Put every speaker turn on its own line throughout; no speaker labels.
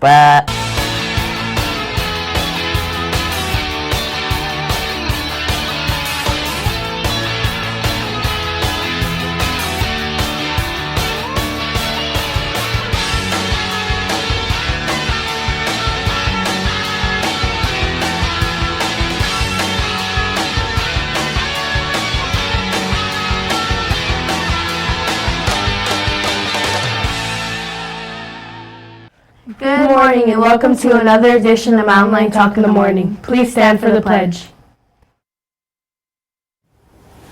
But
Good morning and welcome to another edition of Mountain Line Talk in the Morning. Please stand for the pledge.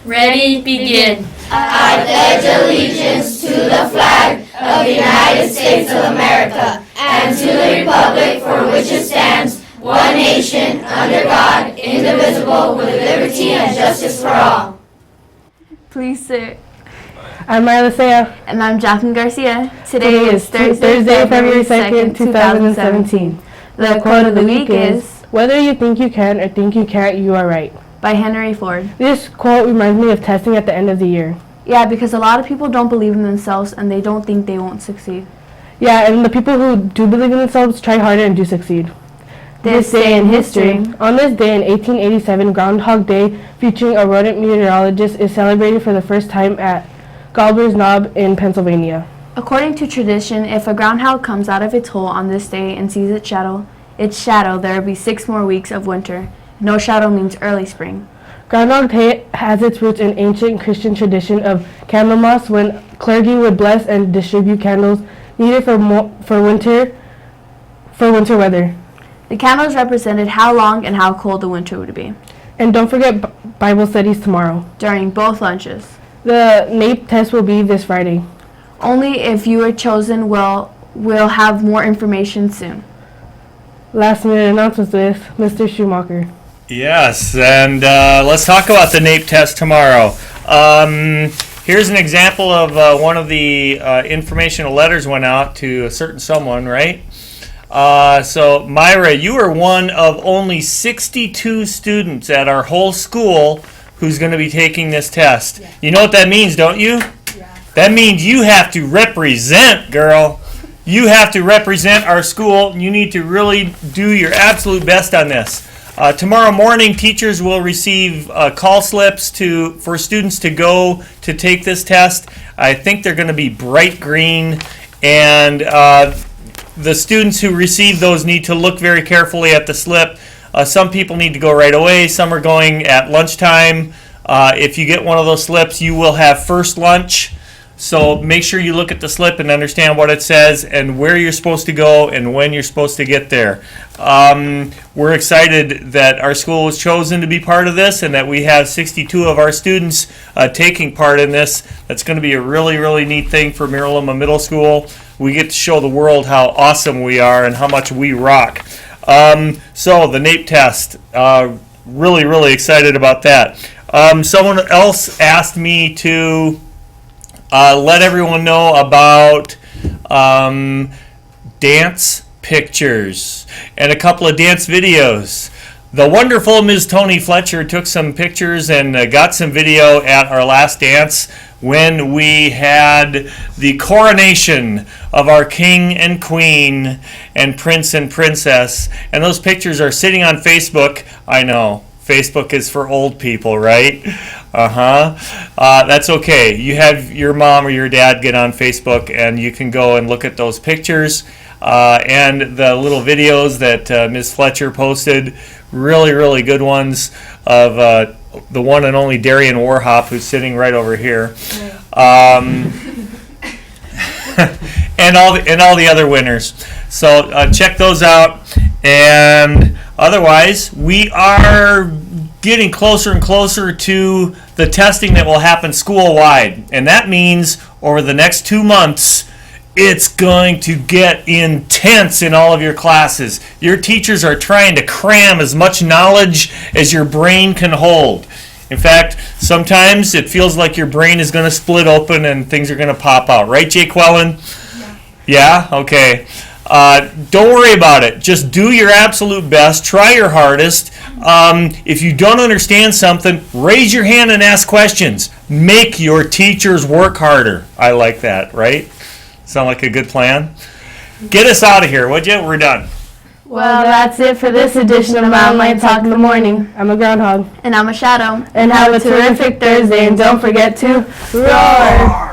Ready, begin.
I pledge allegiance to the flag of the United States of America and to the republic for which it stands, one nation, under God, indivisible, with liberty and justice for all.
Please sit.
I'm Mira.
And I'm Jacqueline Garcia.
Today is Thursday, February 2nd, 2017.
The quote of the week is,
"Whether you think you can or think you can't, you are right."
by Henry Ford.
This quote reminds me of testing at the end of the year.
Yeah, because a lot of people don't believe in themselves and they don't think they won't succeed.
Yeah, and the people who do believe in themselves try harder and do succeed.
This day in history.
On this day in 1887, Groundhog Day, featuring a rodent meteorologist, is celebrated for the first time at Gobbler's Knob in Pennsylvania.
According to tradition, if a groundhog comes out of its hole on this day and sees its shadow, there will be 6 more weeks of winter. No shadow means early spring.
Groundhog Day has its roots in ancient Christian tradition of Candlemas, when clergy would bless and distribute candles needed for winter weather.
The candles represented how long and how cold the winter would be.
And don't forget Bible studies tomorrow.
During both lunches.
The NAEP test will be this Friday.
Only if you are chosen will have more information soon.
Last minute announcements with Mr. Schumacher.
Yes, and let's talk about the NAEP test tomorrow. Here's an example of one of the informational letters went out to a certain someone, right? So, Myra, you are one of only 62 students at our whole school who's going to be taking this test. Yeah. You know what that means, don't you? Yeah. That means you have to represent, girl. You have to represent our school. You need to really do your absolute best on this. Tomorrow morning, teachers will receive call slips for students to go to take this test. I think they're going to be bright green, and the students who receive those need to look very carefully at the slip. Some people need to go right away. Some are going at lunchtime. If you get one of those slips, you will have first lunch. So make sure you look at the slip and understand what it says and where you're supposed to go and when you're supposed to get there. We're excited that our school was chosen to be part of this and that we have 62 of our students taking part in this. That's going to be a really, really neat thing for Loma Middle School. We get to show the world how awesome we are and how much we rock. So the NAEP test, really, really excited about that. Someone else asked me to let everyone know about dance pictures and a couple of dance videos. The wonderful Ms. Tony Fletcher took some pictures and got some video at our last dance when we had the coronation of our king and queen and prince and princess. And those pictures are sitting on Facebook. I know, Facebook is for old people, right? That's okay. You have your mom or your dad get on Facebook and you can go and look at those pictures and the little videos that Ms. Fletcher posted. Really, really good ones of the one and only Darian Warhop, who's sitting right over here, and all the other winners. So check those out. And otherwise, we are getting closer and closer to the testing that will happen school-wide, and that means over the next 2 months, it's going to get intense in all of your classes. Your teachers are trying to cram as much knowledge as your brain can hold. In fact, sometimes it feels like your brain is going to split open and things are going to pop out. Right, Jake Wellen? Yeah? Okay. Don't worry about it. Just do your absolute best. Try your hardest. If you don't understand something, raise your hand and ask questions. Make your teachers work harder. I like that, right? Sound like a good plan? Get us out of here, would you? We're done.
Well, that's it for this edition of Mountain Lion Talk in the Morning.
I'm a groundhog.
And I'm a shadow.
And have a terrific Thursday, and don't forget to roar!